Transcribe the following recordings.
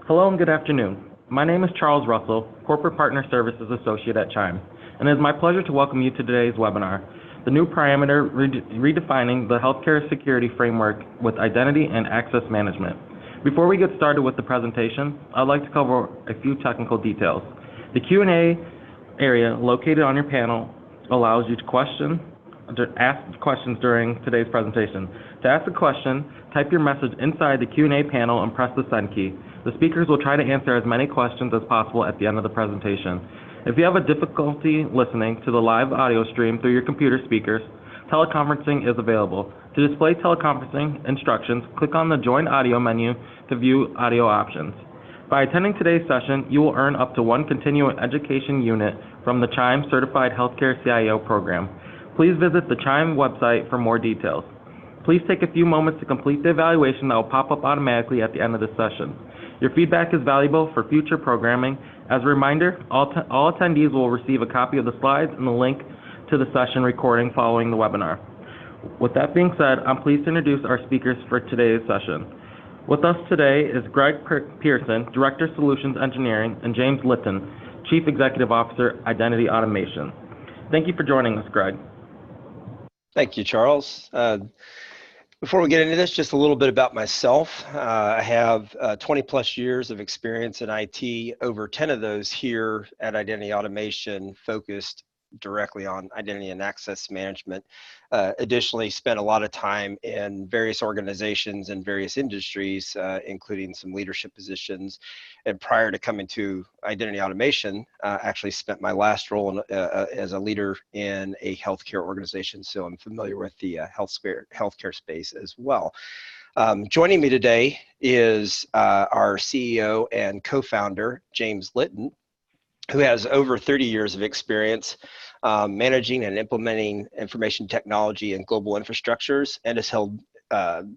Hello and good afternoon. My name is Charles Russell, Corporate Partner Services Associate at Chime, and it is my pleasure to welcome you to today's webinar, The New Parameter Redefining the Healthcare Security Framework with Identity and Access Management. Before we get started with the presentation, I'd like to cover a few technical details. The Q&A area located on your panel allows you to ask questions during today's presentation. To ask a question, type your message inside the Q&A panel and press the send key. The speakers will try to answer as many questions as possible at the end of the presentation. If you have a difficulty listening to the live audio stream through your computer speakers, teleconferencing is available. To display teleconferencing instructions, click on the Join Audio menu to view audio options. By attending today's session, you will earn up to 1 continuing education unit from the Chime Certified Healthcare CIO program. Please visit the Chime website for more details. Please take a few moments to complete the evaluation that will pop up automatically at the end of the session. Your feedback is valuable for future programming. As a reminder, all attendees will receive a copy of the slides and the link to the session recording following the webinar. With that being said, I'm pleased to introduce our speakers for today's session. With us today is Greg Pearson, Director of Solutions Engineering, and James Litton, Chief Executive Officer, Identity Automation. Thank you for joining us, Greg. Thank you, Charles. Before we get into this, just a little bit about myself. I have 20 plus years of experience in IT, over 10 of those here at Identity Automation, focused directly on identity and access management. Additionally, spent a lot of time in various organizations and various industries, including some leadership positions. And prior to coming to Identity Automation, actually spent my last role as a leader in a healthcare organization. So I'm familiar with the healthcare space as well. Joining me today is our CEO and co-founder, James Litton, who has over 30 years of experience managing and implementing information technology and global infrastructures, and has held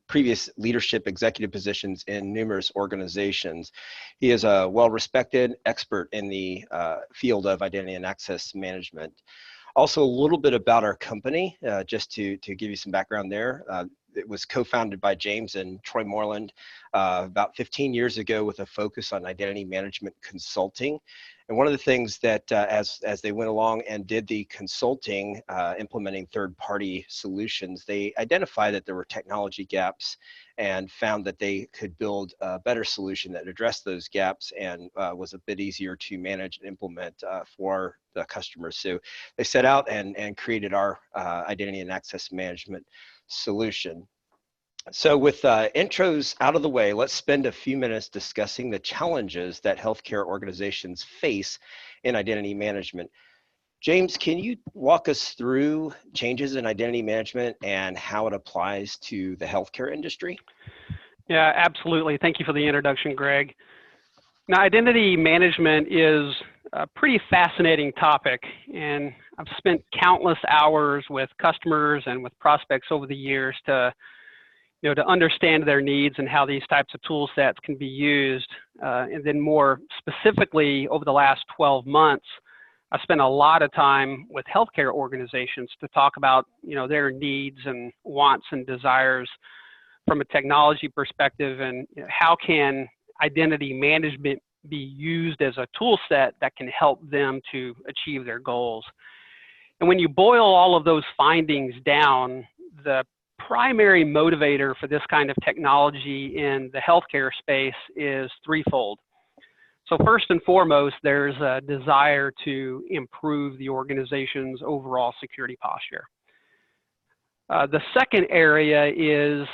previous leadership executive positions in numerous organizations. He is a well-respected expert in the field of identity and access management. Also, a little bit about our company, just to give you some background there. It was co-founded by James and Troy Moreland about 15 years ago with a focus on identity management consulting. And one of the things that as they went along and did the consulting, implementing third-party solutions, they identified that there were technology gaps and found that they could build a better solution that addressed those gaps and was a bit easier to manage and implement for the customers. So they set out and created our identity and access management solution. So with intros out of the way, let's spend a few minutes discussing the challenges that healthcare organizations face in identity management. James, can you walk us through changes in identity management and how it applies to the healthcare industry? Yeah, absolutely. Thank you for the introduction, Greg. Now, identity management is a pretty fascinating topic, and I've spent countless hours with customers and with prospects over the years to understand their needs and how these types of tool sets can be used. And then more specifically, over the last 12 months, I spent a lot of time with healthcare organizations to talk about, their needs and wants and desires from a technology perspective, and how can identity management be used as a tool set that can help them to achieve their goals. And when you boil all of those findings down, the primary motivator for this kind of technology in the healthcare space is threefold. So first and foremost, there's a desire to improve the organization's overall security posture. The second area is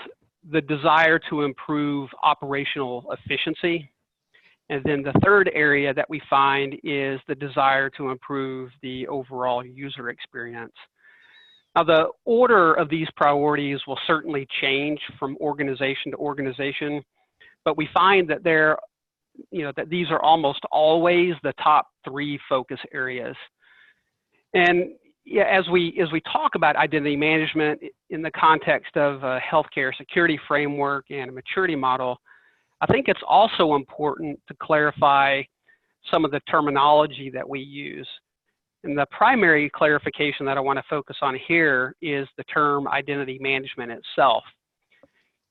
the desire to improve operational efficiency. And then the third area that we find is the desire to improve the overall user experience. Now, the order of these priorities will certainly change from organization to organization, but we find that that these are almost always the top 3 focus areas. And yeah, as we talk about identity management in the context of a healthcare security framework and a maturity model, I think it's also important to clarify some of the terminology that we use. And the primary clarification that I want to focus on here is the term identity management itself.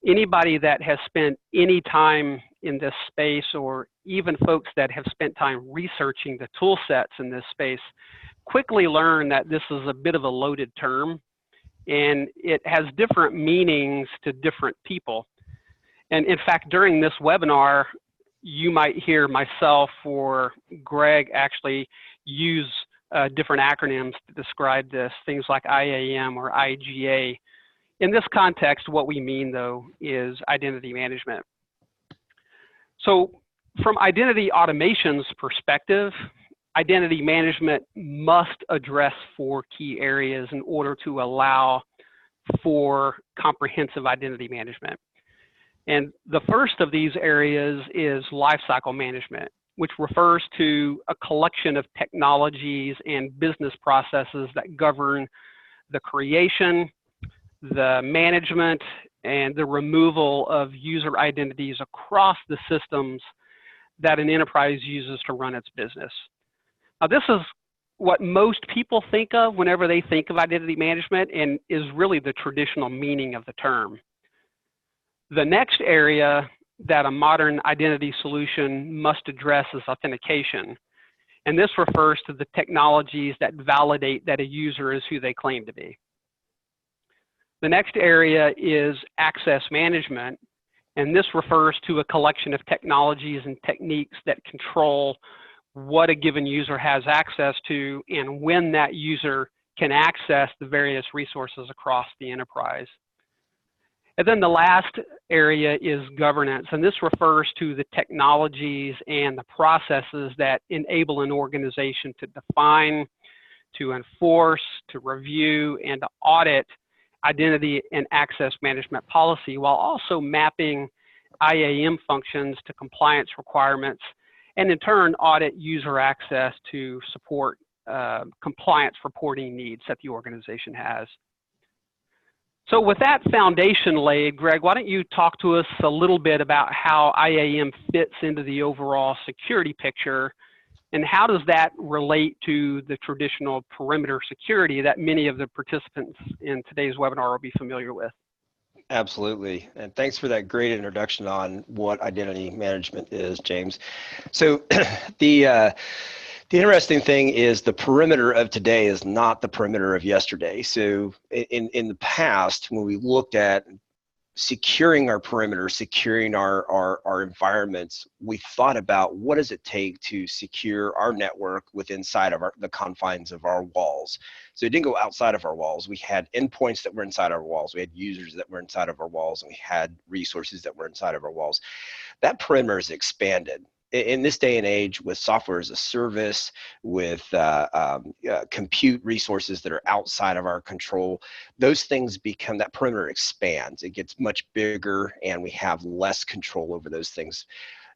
Anybody that has spent any time in this space, or even folks that have spent time researching the tool sets in this space, quickly learn that this is a bit of a loaded term, and it has different meanings to different people. And in fact, during this webinar, you might hear myself or Greg actually use different acronyms to describe this, things like IAM or IGA. In this context, what we mean, though, is identity management. So from identity automation's perspective, identity management must address 4 key areas in order to allow for comprehensive identity management. And the first of these areas is lifecycle management, which refers to a collection of technologies and business processes that govern the creation, the management, and the removal of user identities across the systems that an enterprise uses to run its business. Now, this is what most people think of whenever they think of identity management, and is really the traditional meaning of the term. The next area that a modern identity solution must address is authentication. And this refers to the technologies that validate that a user is who they claim to be. The next area is access management, and this refers to a collection of technologies and techniques that control what a given user has access to and when that user can access the various resources across the enterprise. And then the last area is governance, and this refers to the technologies and the processes that enable an organization to define, to enforce, to review, and to audit identity and access management policy, while also mapping IAM functions to compliance requirements, and in turn audit user access to support compliance reporting needs that the organization has. So with that foundation laid, Greg, why don't you talk to us a little bit about how IAM fits into the overall security picture, and how does that relate to the traditional perimeter security that many of the participants in today's webinar will be familiar with? Absolutely, and thanks for that great introduction on what identity management is, James. So the interesting thing is the perimeter of today is not the perimeter of yesterday. So in the past, when we looked at securing our perimeter, securing our environments, we thought about what does it take to secure our network within inside of the confines of our walls. So it didn't go outside of our walls. We had endpoints that were inside our walls. We had users that were inside of our walls, and we had resources that were inside of our walls. That perimeter is expanded. In this day and age, with software as a service, with compute resources that are outside of our control, those things become, that perimeter expands. It gets much bigger, and we have less control over those things.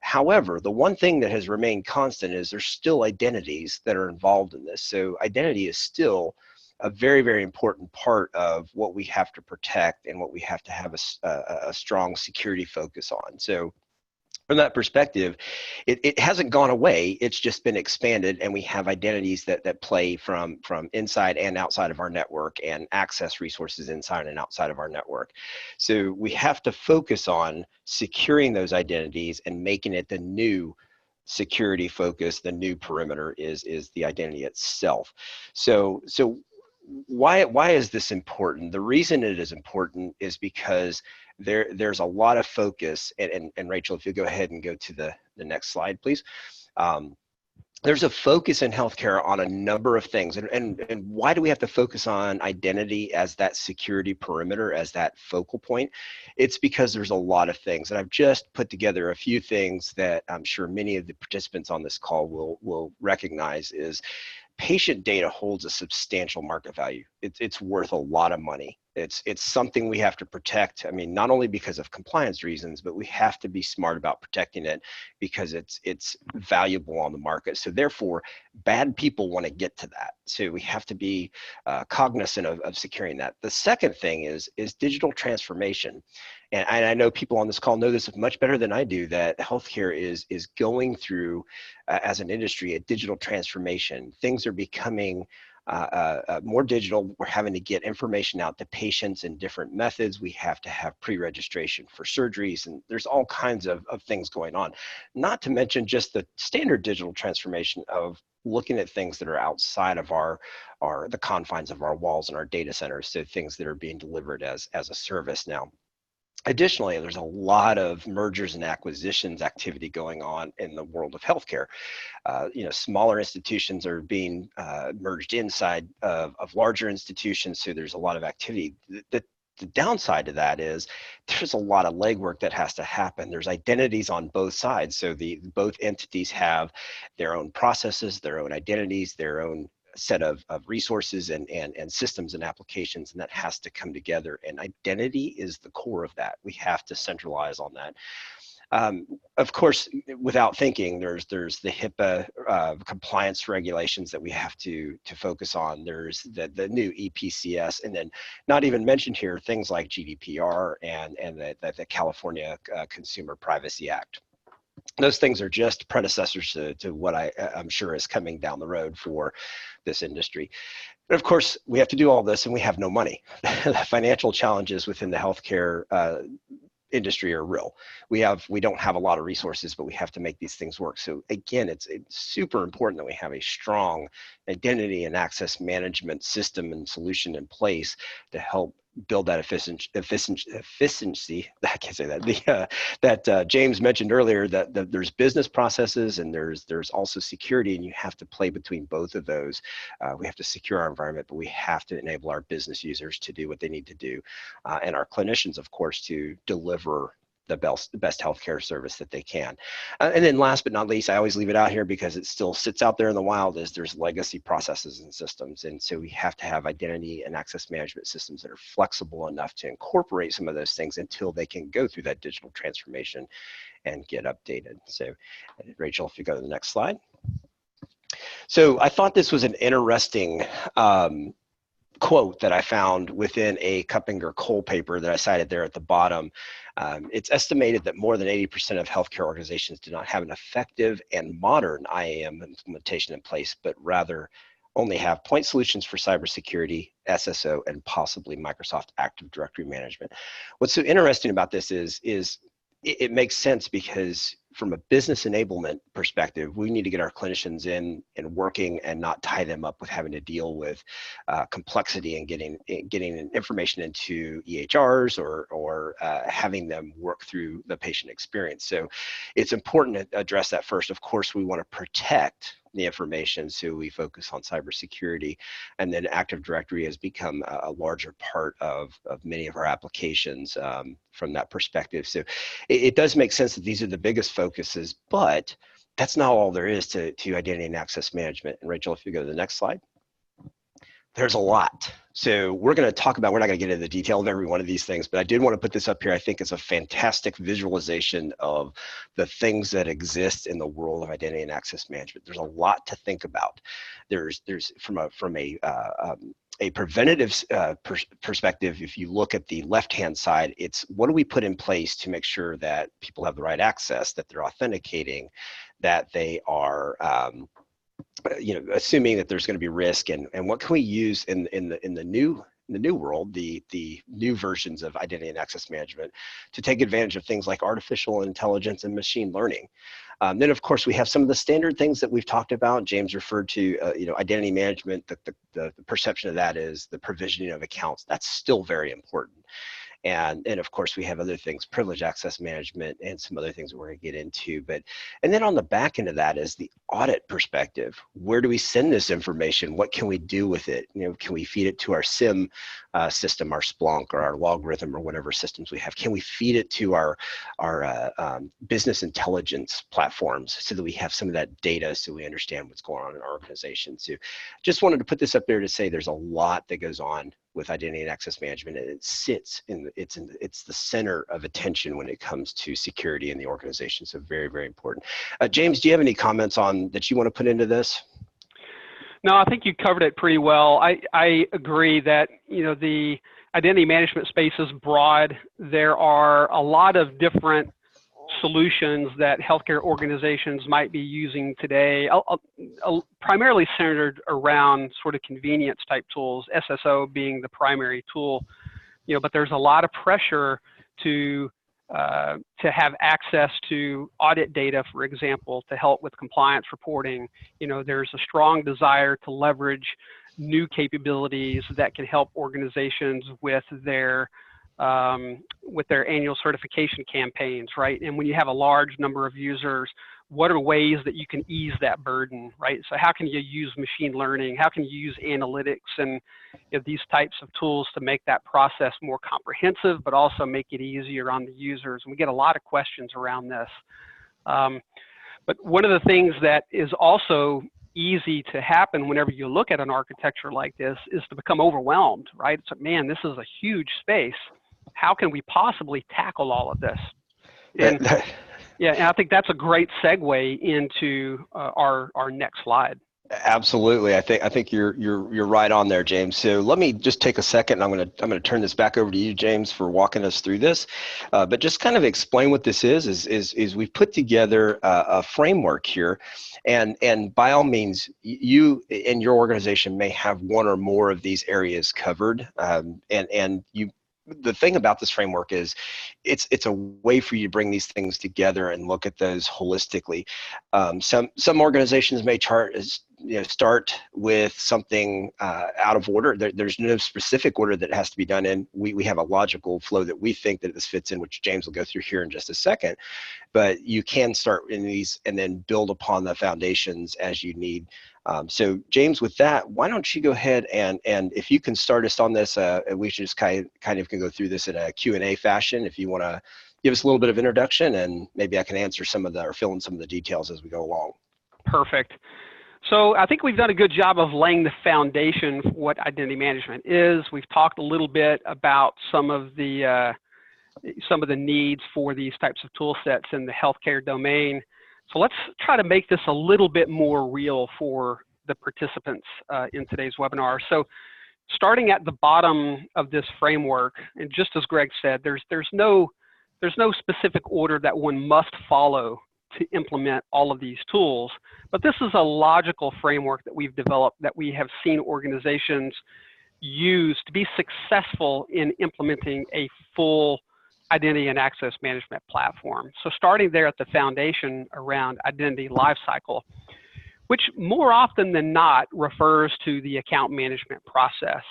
However, the one thing that has remained constant is there's still identities that are involved in this. So identity is still a very, very important part of what we have to protect and what we have to have a strong security focus on. So from that perspective, it hasn't gone away. It's just been expanded, and we have identities that play from inside and outside of our network, and access resources inside and outside of our network. So we have to focus on securing those identities and making it the new security focus. The new perimeter is the identity itself. So why is this important? The reason it is important is because there's a lot of focus, and Rachel, if you go ahead and go to the next slide, please. There's a focus in healthcare on a number of things, and why do we have to focus on identity as that security perimeter, as that focal point? It's because there's a lot of things, and I've just put together a few things that I'm sure many of the participants on this call will recognize. Is patient data holds a substantial market value. It's worth a lot of money. It's something we have to protect. I mean, not only because of compliance reasons, but we have to be smart about protecting it because it's valuable on the market. So therefore, bad people want to get to that. So we have to be cognizant of securing that. The second thing is digital transformation. And I know people on this call know this much better than I do, that healthcare is going through, as an industry, a digital transformation. Things are becoming more digital. We're having to get information out to patients in different methods. We have to have pre-registration for surgeries, and there's all kinds of things going on. Not to mention just the standard digital transformation of looking at things that are outside of the confines of our walls and our data centers, so things that are being delivered as a service now. Additionally, there's a lot of mergers and acquisitions activity going on in the world of healthcare. Smaller institutions are being merged inside of larger institutions, so there's a lot of activity. The downside to that is there's a lot of legwork that has to happen. There's identities on both sides, so both entities have their own processes, their own identities, their own set of resources and systems and applications, and that has to come together. And identity is the core of that. We have to centralize on that. Of course, without thinking, there's the HIPAA compliance regulations that we have to focus on. There's the new EPCS, and then not even mentioned here things like GDPR and the California Consumer Privacy Act. Those things are just predecessors to what I'm sure is coming down the road for this industry. But of course, we have to do all this and we have no money. The financial challenges within the healthcare industry are real. We don't have a lot of resources, but we have to make these things work. So again, it's super important that we have a strong identity and access management system and solution in place to help build that efficiency. I can't say that. That James mentioned earlier, that there's business processes and there's also security, and you have to play between both of those. We have to secure our environment, but we have to enable our business users to do what they need to do, and our clinicians, of course, to deliver the best healthcare service that they can. And then last but not least, I always leave it out here because it still sits out there in the wild, is there's legacy processes and systems. And so we have to have identity and access management systems that are flexible enough to incorporate some of those things until they can go through that digital transformation and get updated. So Rachel, if you go to the next slide. So I thought this was an interesting quote that I found within a Kuppinger-Cole paper that I cited there at the bottom. It's estimated that more than 80% of healthcare organizations do not have an effective and modern IAM implementation in place, but rather only have point solutions for cybersecurity, SSO, and possibly Microsoft Active Directory management. What's so interesting about this is it makes sense, because from a business enablement perspective, we need to get our clinicians in and working and not tie them up with having to deal with complexity and getting information into EHRs or having them work through the patient experience. So it's important to address that first. Of course, we want to protect the information, so we focus on cybersecurity, and then Active Directory has become a larger part of many of our applications from that perspective. So it does make sense that these are the biggest focuses, but that's not all there is to identity and access management. And Rachel, if you go to the next slide. There's a lot. So we're going to talk about, we're not going to get into the detail of every one of these things, but I did want to put this up here. I think it's a fantastic visualization of the things that exist in the world of identity and access management. There's a lot to think about. There's from a preventative perspective, if you look at the left-hand side, it's what do we put in place to make sure that people have the right access, that they're authenticating, that they are assuming that there's going to be risk, and what can we use in the new world, the new versions of identity and access management, to take advantage of things like artificial intelligence and machine learning. Then of course we have some of the standard things that we've talked about. James referred to identity management. The perception of that is the provisioning of accounts. That's still very important. And of course, we have other things, privilege access management, and some other things that we're going to get into. And then on the back end of that is the audit perspective. Where do we send this information? What can we do with it? Can we feed it to our SIM system, our Splunk, or our Logarithm, or whatever systems we have? Can we feed it to our business intelligence platforms so that we have some of that data, so we understand what's going on in our organization? So just wanted to put this up there to say there's a lot that goes on with identity and access management, and it sits it's the center of attention when it comes to security in the organization. So very, very important. James, do you have any comments on that you want to put into this? No, I think you covered it pretty well. I agree that the identity management space is broad. There are a lot of different solutions that healthcare organizations might be using today, primarily centered around sort of convenience type tools, SSO being the primary tool, but there's a lot of pressure to have access to audit data, for example, to help with compliance reporting. There's a strong desire to leverage new capabilities that can help organizations with their annual certification campaigns, right? And when you have a large number of users, what are ways that you can ease that burden, right? So how can you use machine learning? How can you use analytics and these types of tools to make that process more comprehensive, but also make it easier on the users? And we get a lot of questions around this. But one of the things that is also easy to happen whenever you look at an architecture like this is to become overwhelmed, right? It's like, man, this is a huge space. How can we possibly tackle all of this? And yeah, and I think that's a great segue into our next slide. Absolutely, I think you're right on there, James. So let me just take a second. I'm gonna turn this back over to you, James, for walking us through this. But just kind of explain what this is we've put together a framework here, and by all means, you and your organization may have one or more of these areas covered, and you. The thing about this framework is it's a way for you to bring these things together and look at those holistically. Some organizations may start with something out of order. There's no specific order that has to be done in. We have a logical flow that we think that this fits in, which James will go through here in just a second. But you can start in these and then build upon the foundations as you need. So James, with that, why don't you go ahead and if you can start us on this, we should just kind of can go through this in a Q&A fashion. If you want to give us a little bit of introduction, and maybe I can answer some of or fill in some of the details as we go along. Perfect. So I think we've done a good job of laying the foundation for what identity management is. We've talked a little bit about some of the needs for these types of tool sets in the healthcare domain. So let's try to make this a little bit more real for the participants in today's webinar. So starting at the bottom of this framework, and just as Greg said, there's no specific order that one must follow to implement all of these tools, but this is a logical framework that we've developed that we have seen organizations use to be successful in implementing a full identity and access management platform. So starting there at the foundation around identity lifecycle, which more often than not refers to the account management process.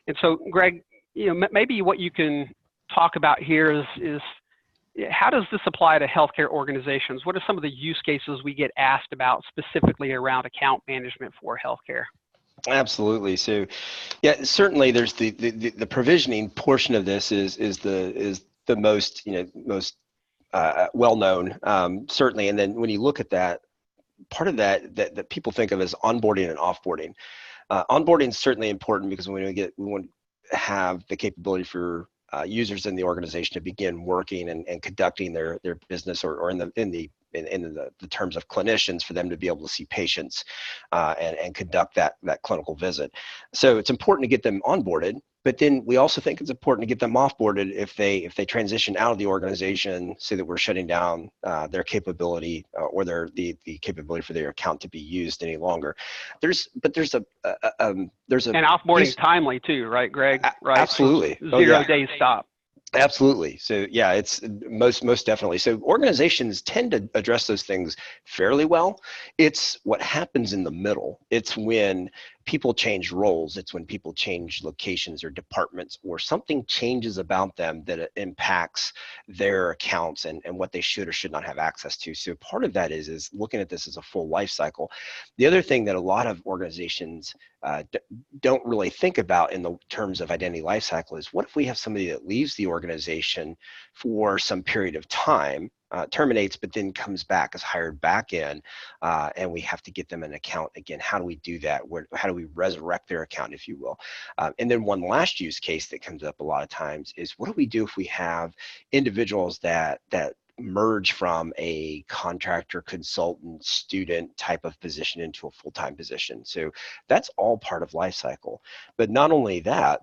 And so, Greg, maybe what you can talk about here is how does this apply to healthcare organizations? What are some of the use cases we get asked about specifically around account management for healthcare? Absolutely. So, yeah, certainly there's the provisioning portion of this is the most well known, certainly. And then when you look at that, part of that people think of as onboarding and offboarding. Onboarding is certainly important because we want to have the capability for users in the organization to begin working and conducting their business, or in the terms of clinicians, for them to be able to see patients and conduct that clinical visit. So it's important to get them onboarded, but then we also think it's important to get them offboarded if they transition out of the organization, so that we're shutting down their capability or the capability for their account to be used any longer. There's and offboarding timely too, right, Greg? Right. Absolutely. So 0 days stop. Absolutely. So yeah, it's most definitely. So organizations tend to address those things fairly well. It's what happens in the middle. It's when people change roles. It's when people change locations or departments, or something changes about them that it impacts their accounts and what they should or should not have access to. So part of that is looking at this as a full life cycle. The other thing that a lot of organizations don't really think about in the terms of identity lifecycle is, what if we have somebody that leaves the organization for some period of time, terminates, but then comes back, is hired back in, and we have to get them an account again? How do we do that? How do we resurrect their account, if you will? And then one last use case that comes up a lot of times is, what do we do if we have individuals that merge from a contractor, consultant, student type of position into a full-time position? So that's all part of life cycle. But not only that,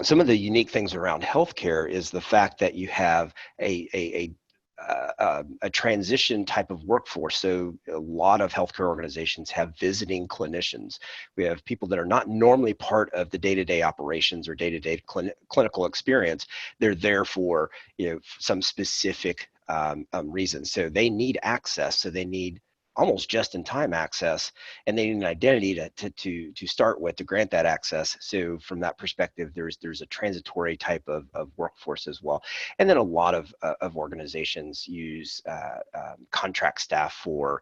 some of the unique things around healthcare is the fact that you have a a transition type of workforce. So a lot of healthcare organizations have visiting clinicians. We have people that are not normally part of the day-to-day operations or day-to-day clinical experience. They're there for some specific reasons. So they need access. So they need almost just-in-time access, and they need an identity to start with to grant that access. So from that perspective, there's a transitory type of workforce as well. And then a lot of organizations use contract staff for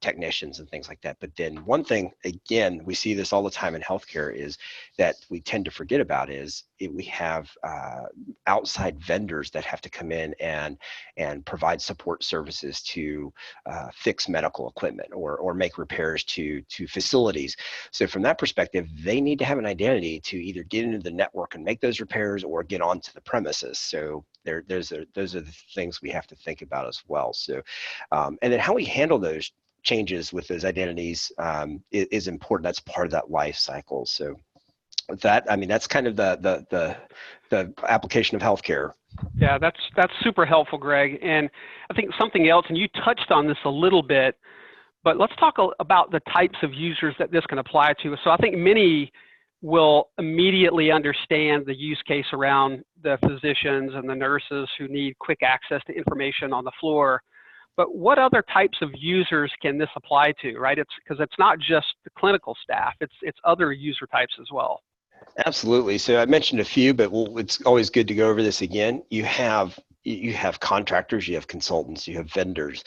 technicians and things like that. But then one thing, again, we see this all the time in healthcare, is that we tend to forget about is we have outside vendors that have to come in and provide support services to fix medical equipment or make repairs to facilities. So from that perspective, they need to have an identity to either get into the network and make those repairs or get onto the premises. So those are the things we have to think about as well. So, and then how we handle those changes with those identities is important. That's part of that life cycle. So with that, I mean, that's kind of the application of healthcare. Yeah, that's super helpful, Greg. And I think something else, and you touched on this a little bit, but let's talk about the types of users that this can apply to. So I think many will immediately understand the use case around the physicians and the nurses who need quick access to information on the floor. But what other types of users can this apply to, right? It's because it's not just the clinical staff, it's other user types as well. Absolutely. So I mentioned a few, but it's always good to go over this again. You have contractors, you have consultants, you have vendors.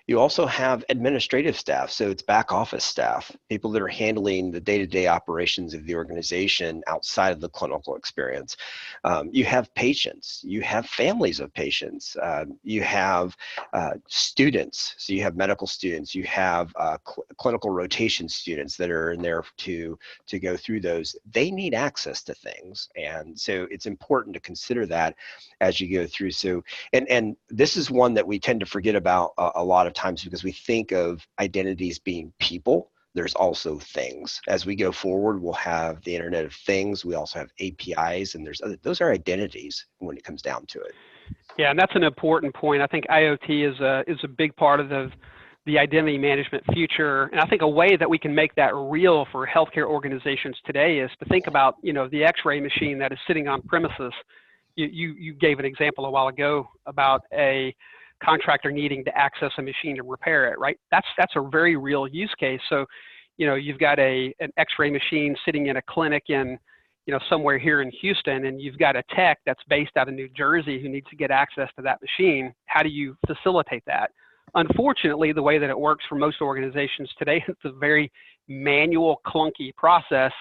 You also have administrative staff. So it's back office staff, people that are handling the day-to-day operations of the organization outside of the clinical experience. You have patients, you have families of patients, you have students. So you have medical students, you have clinical rotation students that are in there to go through those. They need access to things. And so it's important to consider that as you go through. So, and this is one that we tend to forget about a lot of times, because we think of identities being people. There's also things. As we go forward, we'll have the Internet of Things. We also have APIs, and those are identities when it comes down to it. Yeah, and that's an important point. I think IoT is a big part of the identity management future. And I think a way that we can make that real for healthcare organizations today is to think about, the X-ray machine that is sitting on premises. You gave an example a while ago about a contractor needing to access a machine to repair it, right? That's a very real use case. So, you've got an X-ray machine sitting in a clinic in, somewhere here in Houston, and you've got a tech that's based out of New Jersey who needs to get access to that machine. How do you facilitate that? Unfortunately, the way that it works for most organizations today, it's a very manual, clunky process,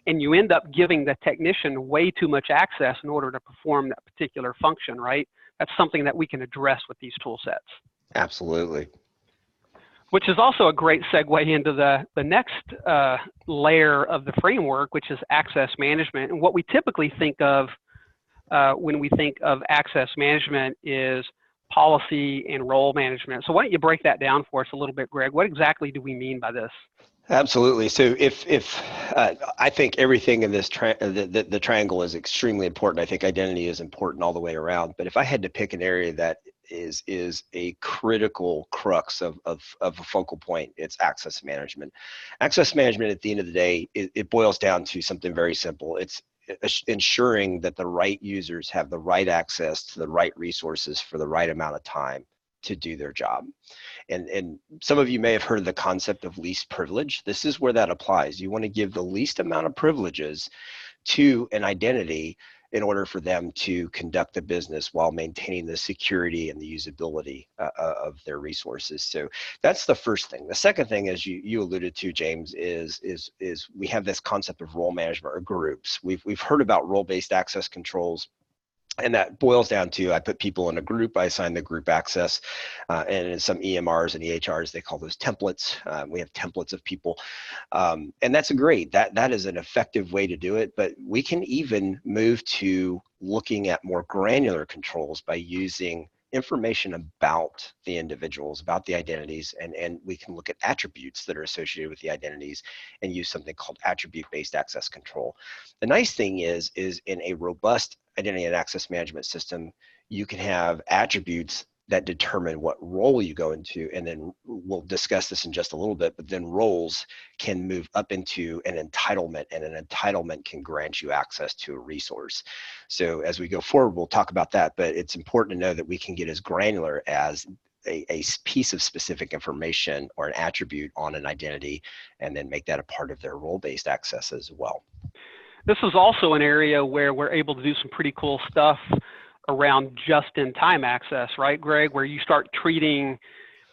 and you end up giving the technician way too much access in order to perform that particular function, right? That's something that we can address with these tool sets. Absolutely. Which is also a great segue into the next layer of the framework, which is access management. And what we typically think of when we think of access management is policy and role management. So why don't you break that down for us a little bit, Greg? What exactly do we mean by this? Absolutely. So if I think everything in this the triangle is extremely important. I think identity is important all the way around. But if I had to pick an area that is a critical crux of a focal point, it's access management. Access management, at the end of the day, it boils down to something very simple. It's ensuring that the right users have the right access to the right resources for the right amount of time to do their job. And some of you may have heard of the concept of least privilege. This is where that applies. You want to give the least amount of privileges to an identity in order for them to conduct the business while maintaining the security and the usability of their resources. So that's the first thing. The second thing, as you alluded to, James, is we have this concept of role management or groups. We've heard about role-based access controls. And that boils down to, I put people in a group, I assign the group access, and in some EMRs and EHRs, they call those templates. We have templates of people, and that's great. That is an effective way to do it, but we can even move to looking at more granular controls by using information about the individuals, about the identities, and we can look at attributes that are associated with the identities and use something called attribute-based access control. The nice thing is in a robust identity and access management system, you can have attributes that determine what role you go into. And then we'll discuss this in just a little bit, but then roles can move up into an entitlement, and an entitlement can grant you access to a resource. So as we go forward, we'll talk about that, but it's important to know that we can get as granular as a piece of specific information or an attribute on an identity, and then make that a part of their role-based access as well. This is also an area where we're able to do some pretty cool stuff around just-in-time access, right, Greg, where you start treating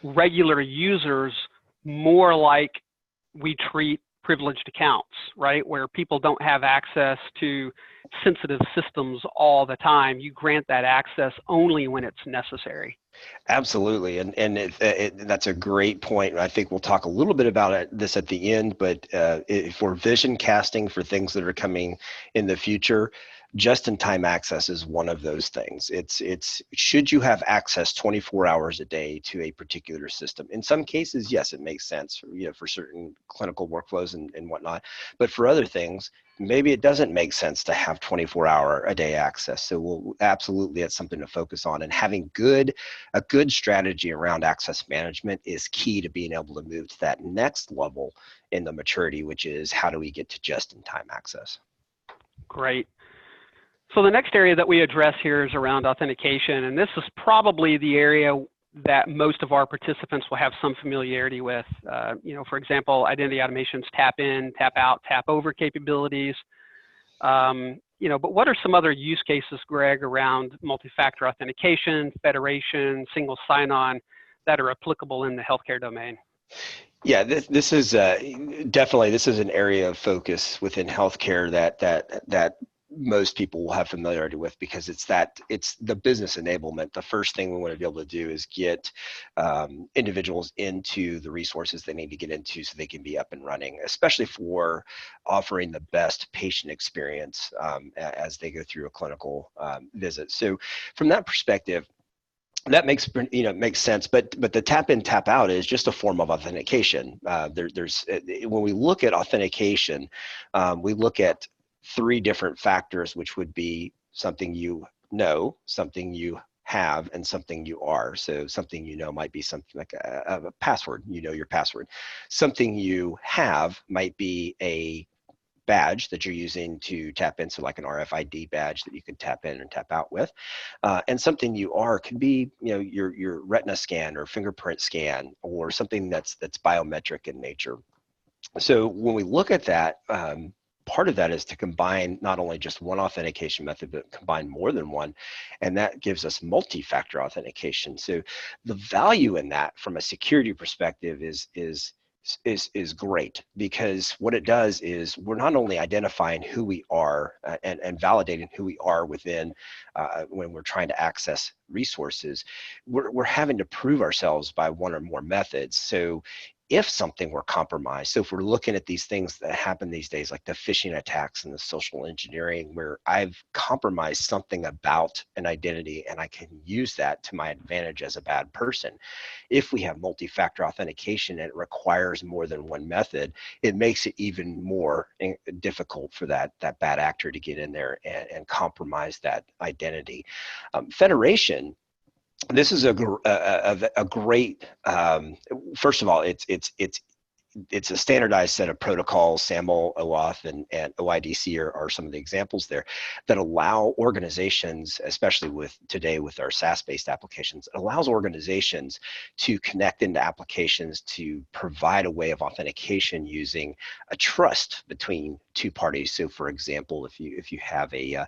regular users more like we treat privileged accounts, right, where people don't have access to sensitive systems all the time. You grant that access only when it's necessary. Absolutely, and that's a great point. I think we'll talk a little bit about this at the end, but if we're vision casting for things that are coming in the future, just-in-time access is one of those things. It's should you have access 24 hours a day to a particular system? In some cases, yes, it makes sense, for certain clinical workflows and whatnot. But for other things, maybe it doesn't make sense to have 24-hour-a-day access. So absolutely, it's something to focus on. And having a good strategy around access management is key to being able to move to that next level in the maturity, which is how do we get to just-in-time access? Great. So the next area that we address here is around authentication, and this is probably the area that most of our participants will have some familiarity with. For example, identity automation's tap in, tap out, tap over capabilities. But what are some other use cases, Greg, around multi-factor authentication, federation, single sign-on that are applicable in the healthcare domain? Yeah, this is definitely, this is an area of focus within healthcare that most people will have familiarity with, because it's the business enablement. The first thing we want to be able to do is get individuals into the resources they need to get into so they can be up and running, especially for offering the best patient experience as they go through a clinical visit. So from that perspective, that makes sense, but the tap in, tap out is just a form of authentication. When we look at authentication, we look at three different factors, which would be something you know, something you have, and something you are. So something you know might be something like a password. You know your password. Something you have might be a badge that you're using to tap in, so like an RFID badge that you can tap in and tap out with. And something you are could be, your retina scan or fingerprint scan, or something that's biometric in nature. So when we look at that, part of that is to combine not only just one authentication method, but combine more than one, and that gives us multi-factor authentication. So the value in that from a security perspective is great, because what it does is we're not only identifying who we are and validating who we are within when we're trying to access resources, we're having to prove ourselves by one or more methods. So if something were compromised, so if we're looking at these things that happen these days, like the phishing attacks and the social engineering, where I've compromised something about an identity and I can use that to my advantage as a bad person. If we have multi-factor authentication and it requires more than one method, it makes it even more difficult for that bad actor to get in there and compromise that identity. Federation, this is a great, first of all, it's a standardized set of protocols. SAML, OAuth, and OIDC are some of the examples there that allow organizations, especially today with our SaaS-based applications, it allows organizations to connect into applications to provide a way of authentication using a trust between two parties. So for example, if you have an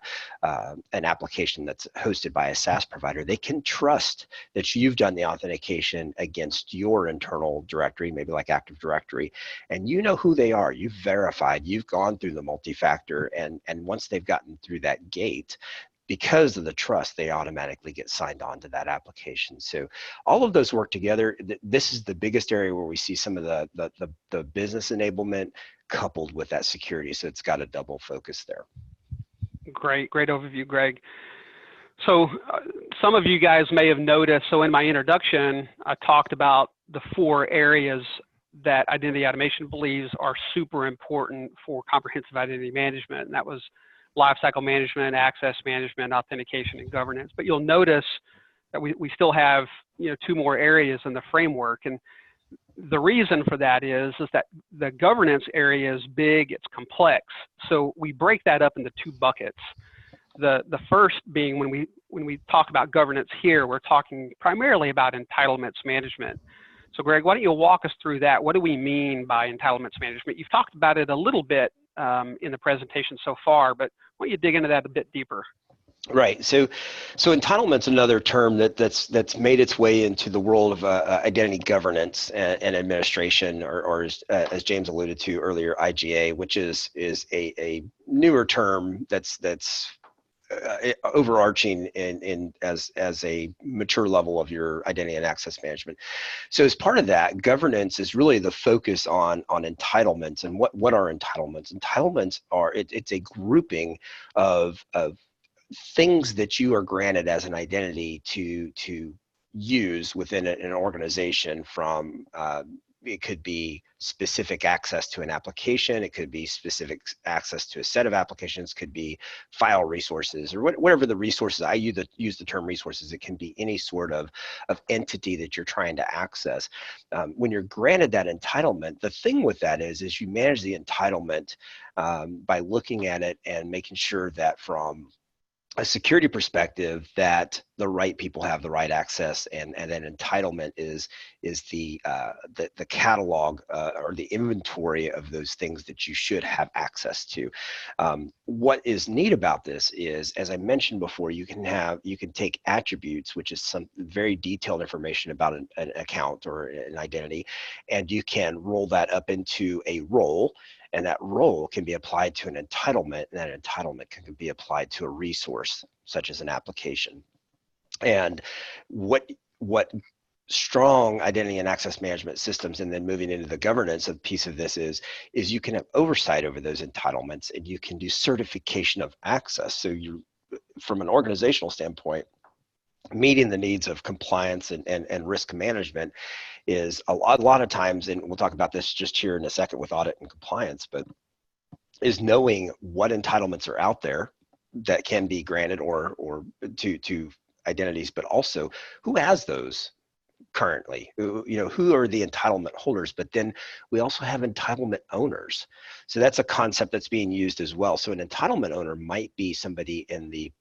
application that's hosted by a SaaS provider, they can trust that you've done the authentication against your internal directory, maybe like Active Directory, and you know who they are. You've verified, you've gone through the multi-factor, and once they've gotten through that gate, because of the trust, they automatically get signed on to that application. So all of those work together. This is the biggest area where we see some of the business enablement coupled with that security. So it's got a double focus there. Great overview, Greg. So some of you guys may have noticed, so in my introduction, I talked about the 4 areas that identity automation believes are super important for comprehensive identity management, and that was lifecycle management, access management, authentication, and governance. But you'll notice that we still have, two more areas in the framework. And the reason for that is that the governance area is big, it's complex. So we break that up into two buckets. The first being when we talk about governance here, we're talking primarily about entitlements management. So Greg, why don't you walk us through that? What do we mean by entitlements management? You've talked about it a little bit in the presentation so far, but why don't you dig into that a bit deeper? Right. So entitlement's another term that's made its way into the world of identity governance and administration, or as James alluded to earlier, IGA, which is a newer term that's overarching as a mature level of your identity and access management. So as part of that, governance is really the focus on entitlements. And what are entitlements? Entitlements are it's a grouping of things that you are granted as an identity to use within an organization. From it could be specific access to an application, it could be specific access to a set of applications, could be file resources, or whatever the resources. I use the term resources. It can be any sort of entity that you're trying to access. When you're granted that entitlement, the thing with that is you manage the entitlement by looking at it and making sure that from a security perspective that the right people have the right access, and then entitlement is the catalog or the inventory of those things that you should have access to. What is neat about this is, as I mentioned before, you can take attributes, which is some very detailed information about an account or an identity, and you can roll that up into a role. And that role can be applied to an entitlement, and that entitlement can be applied to a resource, such as an application. And what strong identity and access management systems, and then moving into the governance of piece of this is you can have oversight over those entitlements, and you can do certification of access. So you, from an organizational standpoint, meeting the needs of compliance and risk management is a lot of times, and we'll talk about this just here in a second with audit and compliance, but is knowing what entitlements are out there that can be granted or to identities, but also who has those currently, who are the entitlement holders. But then we also have entitlement owners. So that's a concept that's being used as well. So an entitlement owner might be somebody in the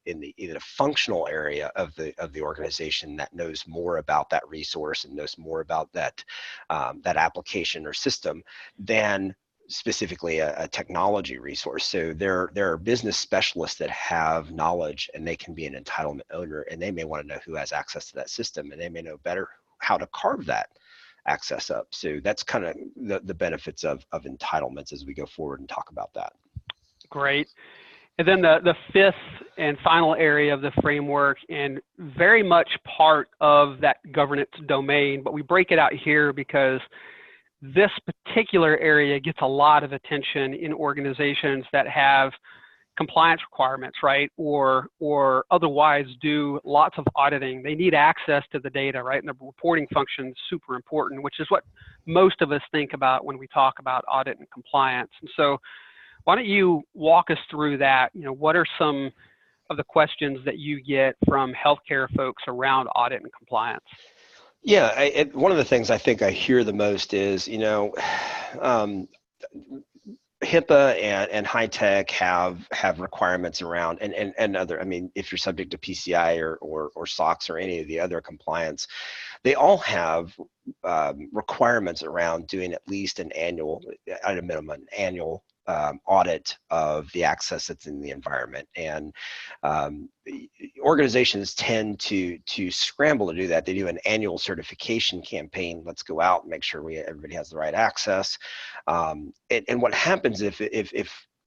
functional area of the organization that knows more about that resource and knows more about that application or system than specifically a technology resource. So there are business specialists that have knowledge, and they can be an entitlement owner, and they may want to know who has access to that system, and they may know better how to carve that access up. So that's kind of the benefits of entitlements as we go forward and talk about that. Great. And then the fifth and final area of the framework, and very much part of that governance domain, but we break it out here because this particular area gets a lot of attention in organizations that have compliance requirements, right? Or otherwise do lots of auditing. They need access to the data, right? And the reporting function is super important, which is what most of us think about when we talk about audit and compliance. And so why don't you walk us through that? What are some of the questions that you get from healthcare folks around audit and compliance? Yeah, one of the things I think I hear the most is, HIPAA and high tech have requirements around, and other, if you're subject to PCI or SOX or any of the other compliance, they all have requirements around doing at least at a minimum, annual audit of the access that's in the environment. And organizations tend to scramble to do that. They do an annual certification campaign. Let's go out and make sure everybody has the right access. And what happens if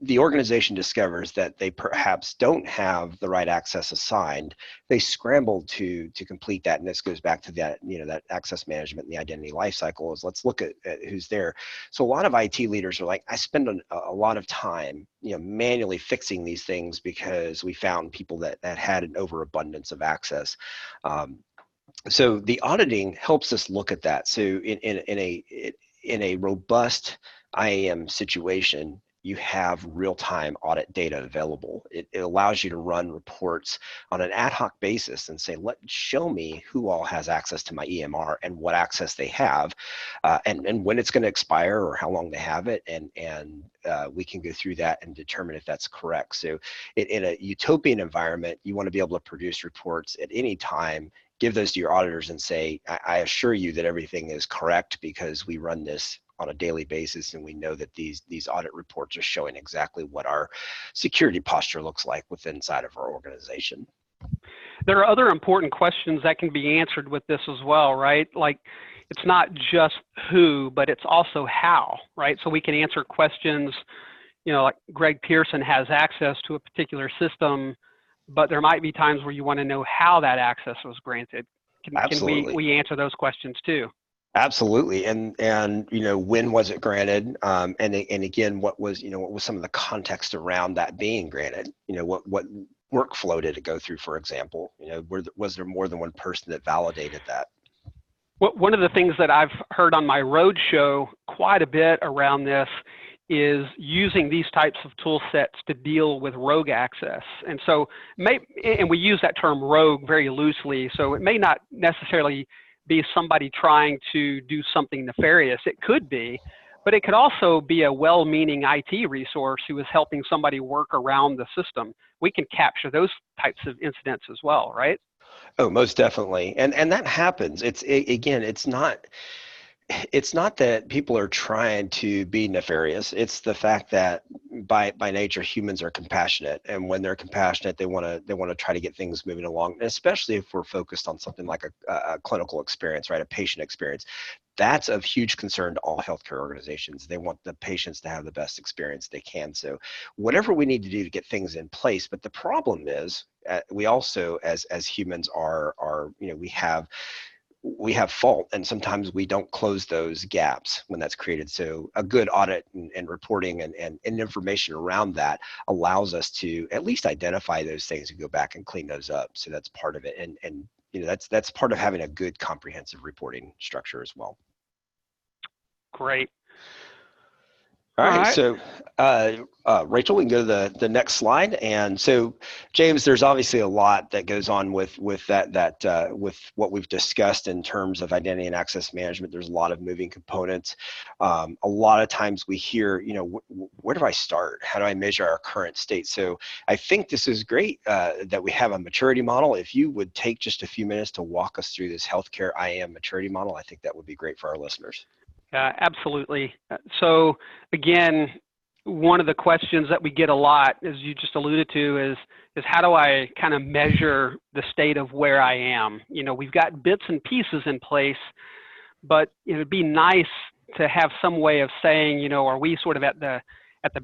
the organization discovers that they perhaps don't have the right access assigned, they scramble to complete that. And this goes back to that, that access management and the identity lifecycle is let's look at who's there. So a lot of IT leaders are like, I spend a lot of time, manually fixing these things because we found people that had an overabundance of access. So the auditing helps us look at that. So in a robust IAM situation, you have real-time audit data available. It allows you to run reports on an ad hoc basis and say, show me who all has access to my EMR and what access they have, and when it's going to expire or how long they have it, and we can go through that and determine if that's correct. So in a utopian environment, you want to be able to produce reports at any time, give those to your auditors and say, I assure you that everything is correct because we run this on a daily basis and we know that these audit reports are showing exactly what our security posture looks like inside of our organization. There are other important questions that can be answered with this as well, right? Like, it's not just who, but it's also how, right? So we can answer questions, you know, like Greg Pearson has access to a particular system, but there might be times where you want to know how that access was granted. Can we answer those questions too? Absolutely. And you know, when was it granted? And again, what was some of the context around that being granted? You know, what workflow did it go through, for example? You know, was there more than one person that validated that? One of the things that I've heard on my road show quite a bit around this is using these types of tool sets to deal with rogue access. And so, and we use that term rogue very loosely, so it may not necessarily be somebody trying to do something nefarious. It could be, but it could also be a well-meaning IT resource who is helping somebody work around the system. We can capture those types of incidents as well, right? Oh, most definitely. And that happens. It's not that people are trying to be nefarious. It's the fact that by nature, humans are compassionate, and when they're compassionate, they want to try to get things moving along. And especially if we're focused on something like a clinical experience, right? A patient experience. That's of huge concern to all healthcare organizations. They want the patients to have the best experience they can. So whatever we need to do to get things in place. But the problem is, we also, as humans, we have fault, and sometimes we don't close those gaps when that's created. So a good audit and reporting and information around that allows us to at least identify those things and go back and clean those up. So that's part of it. And you know, that's part of having a good comprehensive reporting structure as well. Great. All right. So Rachel, we can go to the next slide. And so, James, there's obviously a lot that goes on with that with what we've discussed in terms of identity and access management. There's a lot of moving components. A lot of times we hear, you know, where do I start? How do I measure our current state? So I think this is great that we have a maturity model. If you would take just a few minutes to walk us through this healthcare IAM maturity model, I think that would be great for our listeners. Absolutely. So again, one of the questions that we get a lot, as you just alluded to, is how do I kind of measure the state of where I am? You know, we've got bits and pieces in place, but it would be nice to have some way of saying, you know, are we sort of at the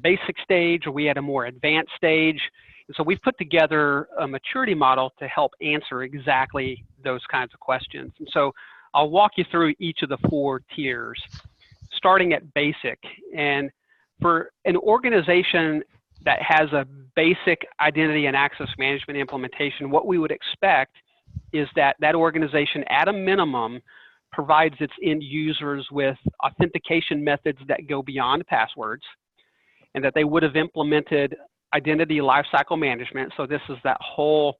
basic stage? Are we at a more advanced stage? And so we've put together a maturity model to help answer exactly those kinds of questions. And so I'll walk you through each of the 4 tiers, starting at basic. And for an organization that has a basic identity and access management implementation, what we would expect is that that organization, at a minimum, provides its end users with authentication methods that go beyond passwords, and that they would have implemented identity lifecycle management. So this is that whole,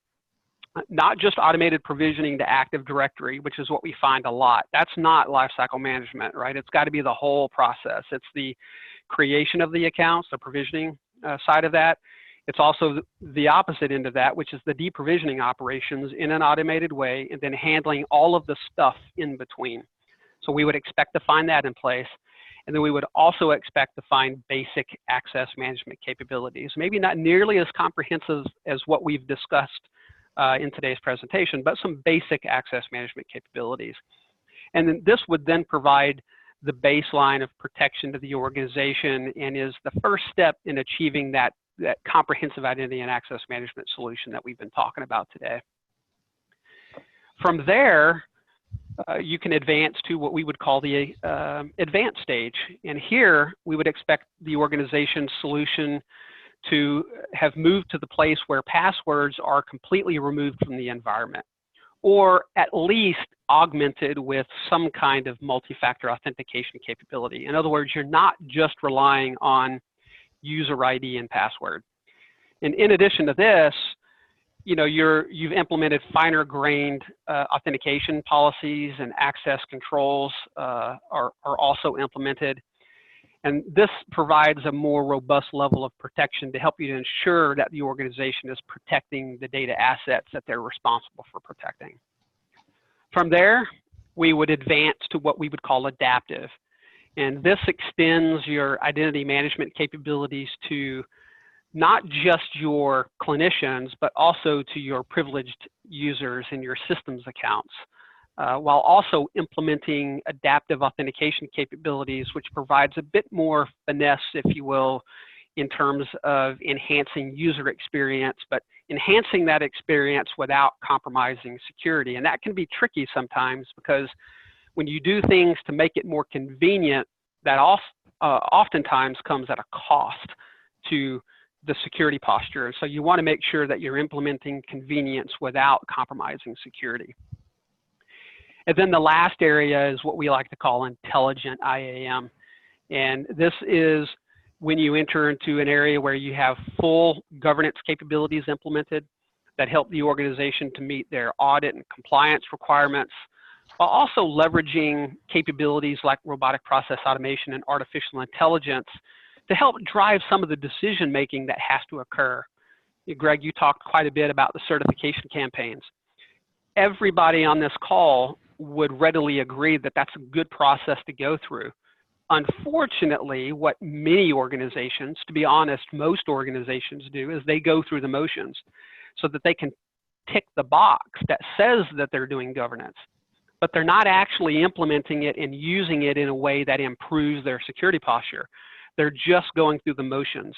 not just automated provisioning to Active Directory, which is what we find a lot. That's not lifecycle management, right? It's got to be the whole process. It's the creation of the accounts, the provisioning side of that. It's also the opposite end of that, which is the deprovisioning operations in an automated way, and then handling all of the stuff in between. So we would expect to find that in place. And then we would also expect to find basic access management capabilities, maybe not nearly as comprehensive as what we've discussed in today's presentation, but some basic access management capabilities. And then this would then provide the baseline of protection to the organization, and is the first step in achieving that comprehensive identity and access management solution that we've been talking about today. From there, you can advance to what we would call the advanced stage. And here, we would expect the organization's solution to have moved to the place where passwords are completely removed from the environment, or at least augmented with some kind of multi-factor authentication capability. In other words, you're not just relying on user ID and password. And in addition to this, you know, you've implemented finer grained authentication policies, and access controls are also implemented. And this provides a more robust level of protection to help you to ensure that the organization is protecting the data assets that they're responsible for protecting. From there, we would advance to what we would call adaptive. And this extends your identity management capabilities to not just your clinicians, but also to your privileged users in your systems accounts, while also implementing adaptive authentication capabilities, which provides a bit more finesse, if you will, in terms of enhancing user experience, but enhancing that experience without compromising security. And that can be tricky sometimes, because when you do things to make it more convenient, that oftentimes comes at a cost to the security posture. So you want to make sure that you're implementing convenience without compromising security. And then the last area is what we like to call intelligent IAM. And this is when you enter into an area where you have full governance capabilities implemented that help the organization to meet their audit and compliance requirements, while also leveraging capabilities like robotic process automation and artificial intelligence to help drive some of the decision making that has to occur. Greg, you talked quite a bit about the certification campaigns. Everybody on this call would readily agree that that's a good process to go through. Unfortunately, what many organizations, to be honest, most organizations do, is they go through the motions so that they can tick the box that says that they're doing governance, but they're not actually implementing it and using it in a way that improves their security posture. They're just going through the motions.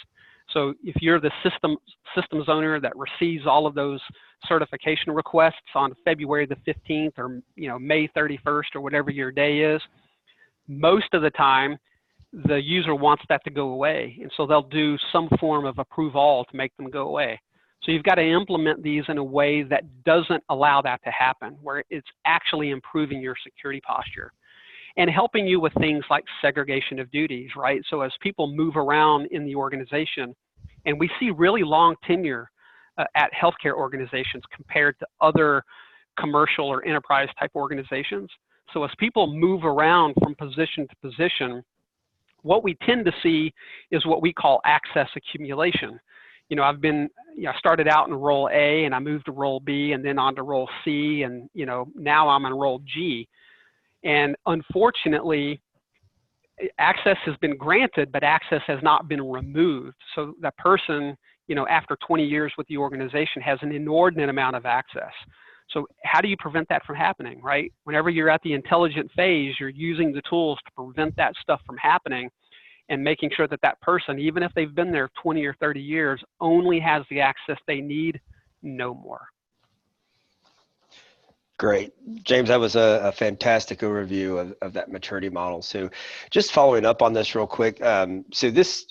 So if you're the systems owner that receives all of those certification requests on February the 15th or May 31st or whatever your day is, most of the time the user wants that to go away. And so they'll do some form of approve all to make them go away. So you've got to implement these in a way that doesn't allow that to happen, where it's actually improving your security posture and helping you with things like segregation of duties, right? So as people move around in the organization, and we see really long tenure at healthcare organizations compared to other commercial or enterprise type organizations. So as people move around from position to position, what we tend to see is what we call access accumulation. I started out in role A and I moved to role B and then on to role C, and now I'm in role G. And unfortunately, access has been granted, but access has not been removed. So that person, after 20 years with the organization, has an inordinate amount of access. So how do you prevent that from happening, right? Whenever you're at the intelligent phase, you're using the tools to prevent that stuff from happening and making sure that that person, even if they've been there 20 or 30 years, only has the access they need, no more. Great. James, that was a fantastic overview of that maturity model. So just following up on this real quick. So this,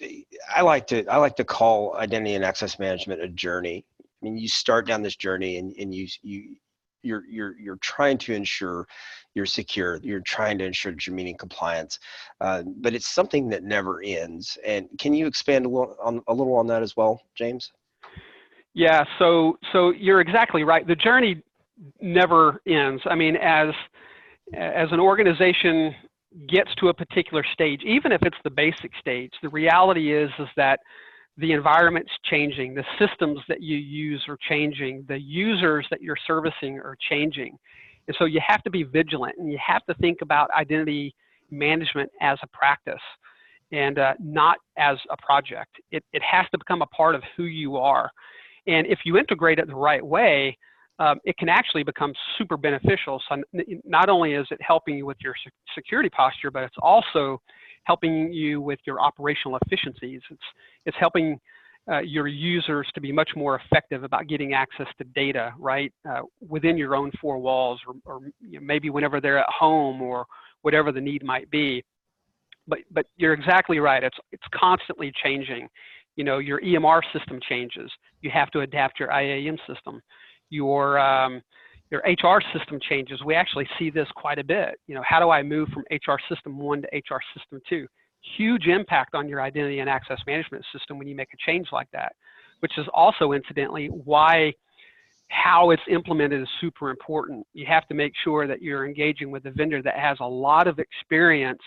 I like to call identity and access management a journey. I mean, you start down this journey and you're trying to ensure you're secure. You're trying to ensure that you're meeting compliance, but it's something that never ends. And can you expand a little on that as well, James? Yeah, so you're exactly right. The journey never ends. I mean, as an organization gets to a particular stage, even if it's the basic stage, the reality is that the environment's changing, the systems that you use are changing, the users that you're servicing are changing. And so you have to be vigilant, and you have to think about identity management as a practice and not as a project. It has to become a part of who you are. And if you integrate it the right way, it can actually become super beneficial. So not only is it helping you with your security posture, but it's also helping you with your operational efficiencies. It's helping your users to be much more effective about getting access to data, right, within your own four walls, or maybe whenever they're at home or whatever the need might be. But you're exactly right. It's constantly changing. Your EMR system changes. You have to adapt your IAM system. Your HR system changes. We actually see this quite a bit. How do I move from HR system 1 to HR system 2? huge impact on your identity and access management system when you make a change like that, which is also incidentally why how it's implemented is super important. You have to make sure that you're engaging with a vendor that has a lot of experience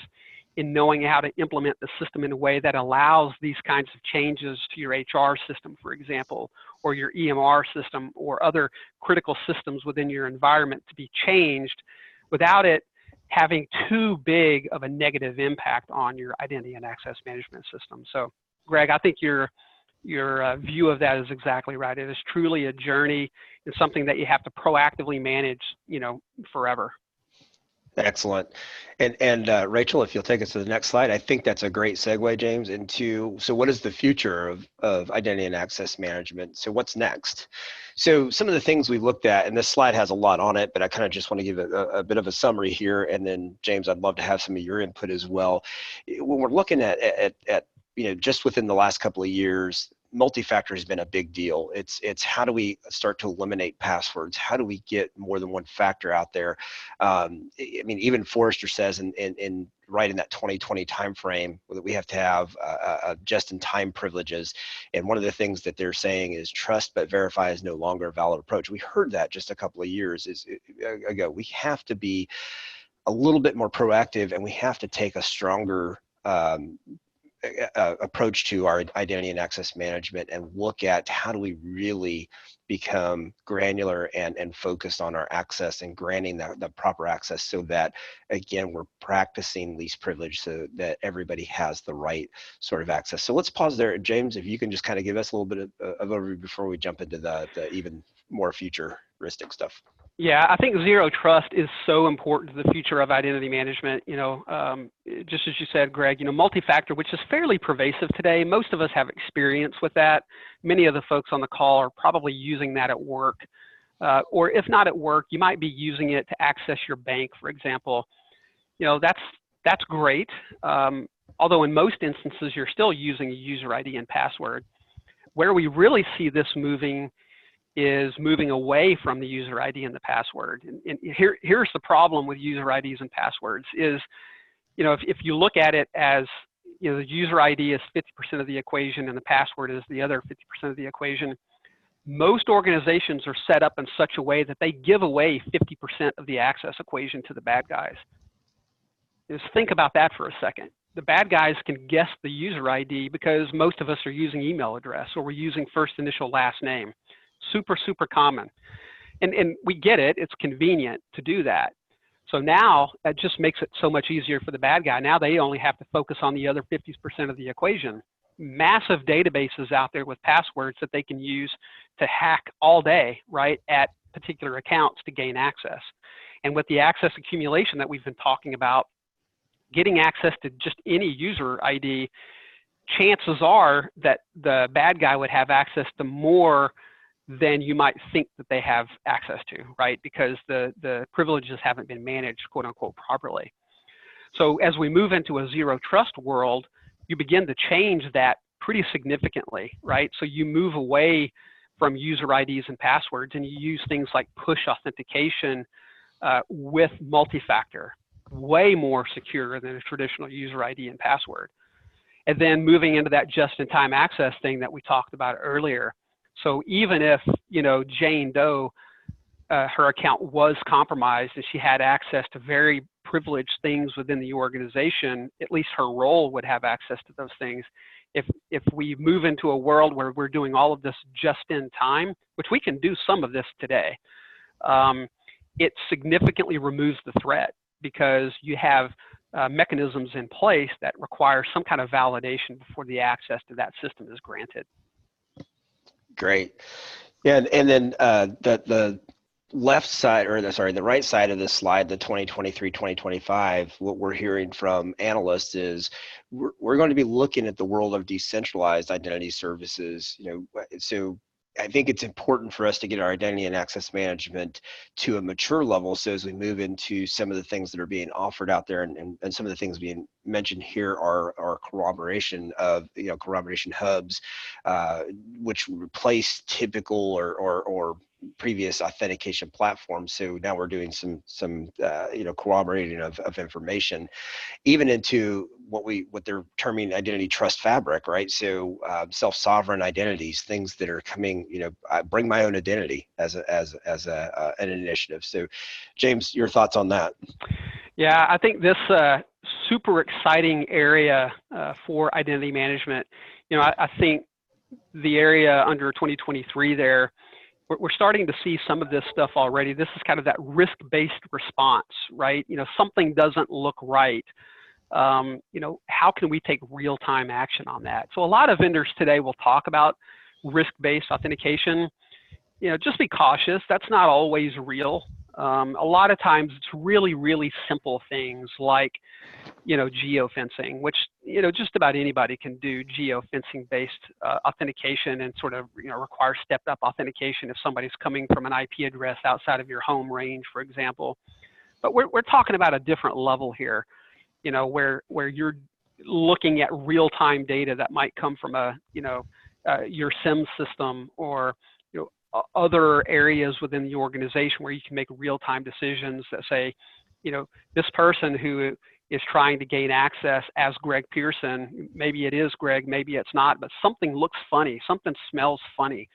in knowing how to implement the system in a way that allows these kinds of changes to your HR system, for example, or your EMR system or other critical systems within your environment to be changed without it having too big of a negative impact on your identity and access management system. So, Greg, I think your view of that is exactly right. It is truly a journey and something that you have to proactively manage, forever. Excellent. And Rachel, if you'll take us to the next slide, I think that's a great segue, James, into, so what is the future of identity and access management? So what's next? So some of the things we've looked at, and this slide has a lot on it, but I kind of just want to give a bit of a summary here. And then James, I'd love to have some of your input as well. When we're looking at just within the last couple of years, multi-factor has been a big deal. It's how do we start to eliminate passwords? How do we get more than one factor out there? I mean, even Forrester says in right in that 2020 timeframe that we have to have just-in-time privileges. And one of the things that they're saying is trust but verify is no longer a valid approach. We heard that just a couple of years ago. We have to be a little bit more proactive, and we have to take a stronger approach to our identity and access management and look at how do we really become granular and focused on our access and granting the proper access so that, again, we're practicing least privilege so that everybody has the right sort of access. So let's pause there. James, if you can just kind of give us a little bit of overview before we jump into the even more futuristic stuff. Yeah, I think zero trust is so important to the future of identity management. Just as you said, Greg, multi-factor, which is fairly pervasive today. Most of us have experience with that. Many of the folks on the call are probably using that at work. Or if not at work, you might be using it to access your bank, for example. That's great. Although in most instances, you're still using a user ID and password. Where we really see this moving is moving away from the user ID and the password. And here's the problem with user IDs and passwords is, if you look at it as, the user ID is 50% of the equation and the password is the other 50% of the equation, most organizations are set up in such a way that they give away 50% of the access equation to the bad guys. Just think about that for a second. The bad guys can guess the user ID because most of us are using email address or we're using first initial last name. Super, super common. And we get it. It's convenient to do that. So now that just makes it so much easier for the bad guy. Now they only have to focus on the other 50% of the equation. Massive databases out there with passwords that they can use to hack all day, right, at particular accounts to gain access. And with the access accumulation that we've been talking about, getting access to just any user ID, chances are that the bad guy would have access to more than you might think that they have access to, right? Because the privileges haven't been managed, quote unquote, properly. So as we move into a zero trust world, you begin to change that pretty significantly, right? So you move away from user IDs and passwords and you use things like push authentication with multi-factor, way more secure than a traditional user ID and password. And then moving into that just-in-time access thing that we talked about earlier. So even if, Jane Doe, her account was compromised and she had access to very privileged things within the organization, at least her role would have access to those things. If we move into a world where we're doing all of this just in time, which we can do some of this today, it significantly removes the threat because you have mechanisms in place that require some kind of validation before the access to that system is granted. Great. Yeah, and then the left side, or the right side of this slide, the 2023-2025, what we're hearing from analysts is we're going to be looking at the world of decentralized identity services. So I think it's important for us to get our identity and access management to a mature level. So as we move into some of the things that are being offered out there, and some of the things being mentioned here are corroboration hubs, which replace typical or previous authentication platforms. So now we're doing some corroborating of information, even into what they're terming identity trust fabric, right? So self-sovereign identities, things that are coming, I bring my own identity as an initiative. So James, your thoughts on that? Yeah, I think this super exciting area for identity management. I think the area under 2023 there, we're starting to see some of this stuff already. This is kind of that risk-based response, right? Something doesn't look right. How can we take real-time action on that? So a lot of vendors today will talk about risk-based authentication. Just be cautious. That's not always real. A lot of times it's really, really simple things like, geofencing, which, just about anybody can do geofencing based authentication and sort of, require stepped up authentication if somebody's coming from an IP address outside of your home range, for example. But we're talking about a different level here, where you're looking at real-time data that might come from your SIM system or, other areas within the organization where you can make real-time decisions that say, this person who is trying to gain access as Greg Pearson, maybe it is Greg, maybe it's not, but something looks funny, something smells funny.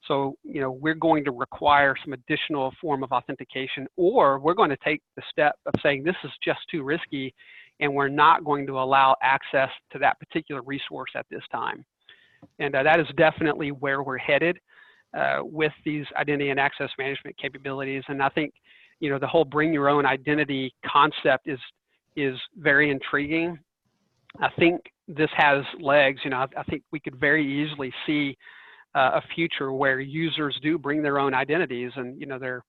So, we're going to require some additional form of authentication, or we're going to take the step of saying this is just too risky and we're not going to allow access to that particular resource at this time. And that is definitely where we're headed with these identity and access management capabilities. And I think, the whole bring your own identity concept is very intriguing. I think this has legs. I think we could very easily see a future where users do bring their own identities, and they're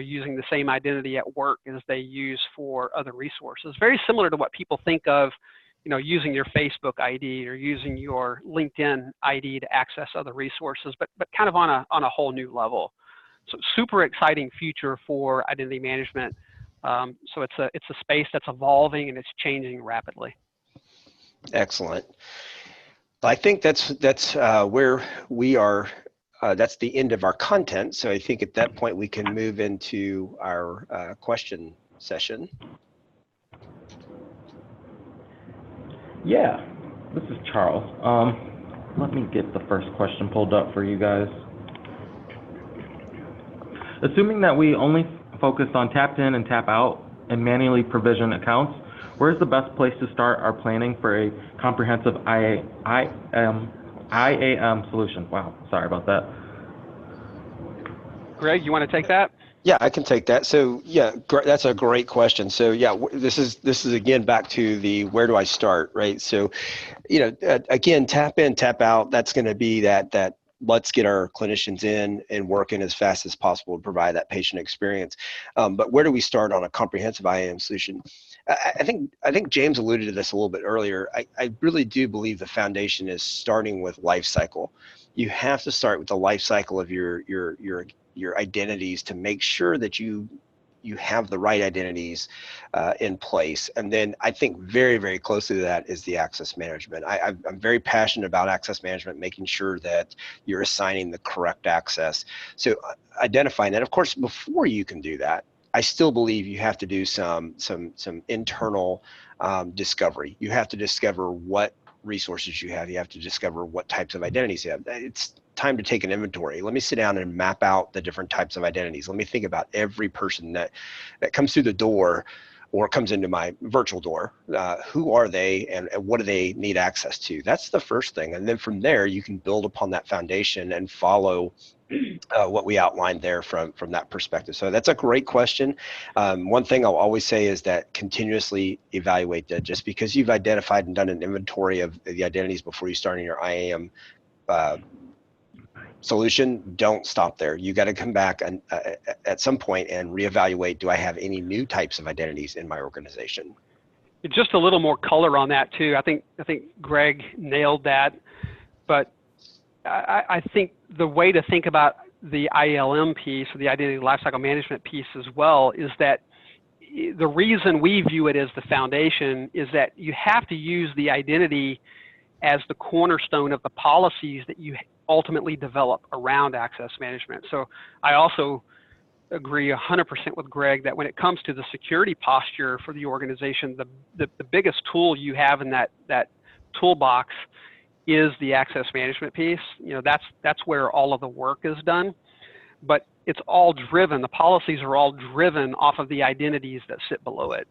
using the same identity at work as they use for other resources. Very similar to what people think of, using your Facebook ID or using your LinkedIn ID to access other resources, but kind of on a whole new level. So super exciting future for identity management. So it's a space that's evolving and it's changing rapidly. Excellent. I think that's where we are. That's the end of our content. So I think at that point we can move into our question session. Yeah, this is Charles. Let me get the first question pulled up for you guys. Assuming that we only focus on tapped in and tap out and manually provision accounts, where's the best place to start our planning for a comprehensive IAM solution? Wow, sorry about that. Greg, you want to take that? Yeah, I can take that. So yeah, that's a great question. So yeah, this is again back to the where do I start, right? So, again, tap in, tap out. That's going to be that let's get our clinicians in and working as fast as possible to provide that patient experience. But where do we start on a comprehensive IAM solution? I think James alluded to this a little bit earlier. I really do believe the foundation is starting with lifecycle. You have to start with the lifecycle of your identities to make sure that you have the right identities in place. And then I think very, very closely to that is the access management. I'm very passionate about access management, making sure that you're assigning the correct access. So identifying that. Of course, before you can do that, I still believe you have to do some internal discovery. You have to discover what resources you have. You have to discover what types of identities you have. It's time to take an inventory. Let me sit down and map out the different types of identities. Let me think about every person that comes through the door or comes into my virtual door. Who are they and what do they need access to? That's the first thing. And then from there, you can build upon that foundation and follow what we outlined there from that perspective. So that's a great question. One thing I'll always say is that continuously evaluate that. Just because you've identified and done an inventory of the identities before you start in your IAM solution, don't stop there. You got to come back and at some point and reevaluate, do I have any new types of identities in my organization? Just a little more color on that too. I think Greg nailed that, but I think the way to think about the ILM piece, or the identity lifecycle management piece as well, is that the reason we view it as the foundation is that you have to use the identity as the cornerstone of the policies that you ultimately develop around access management. So I also agree 100% with Greg that when it comes to the security posture for the organization, the biggest tool you have in that toolbox is the access management piece. You know, that's where all of the work is done, but it's all driven, the policies are all driven off of the identities that sit below it.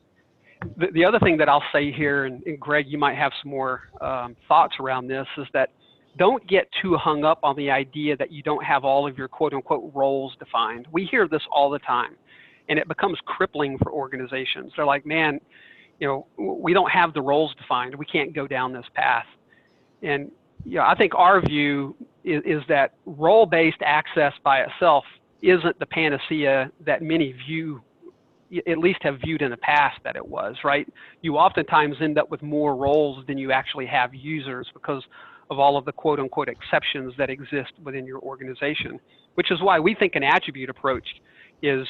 The other thing that I'll say here, and Greg, you might have some more thoughts around this, is that don't get too hung up on the idea that you don't have all of your quote unquote roles defined. We hear this all the time, and it becomes crippling for organizations. They're like, man, you know, we don't have the roles defined. We can't go down this path. And you know, I think our view is that role-based access by itself isn't the panacea that many view, at least have viewed in the past that it was, right? You oftentimes end up with more roles than you actually have users because of all of the quote unquote exceptions that exist within your organization, which is why we think an attribute approach is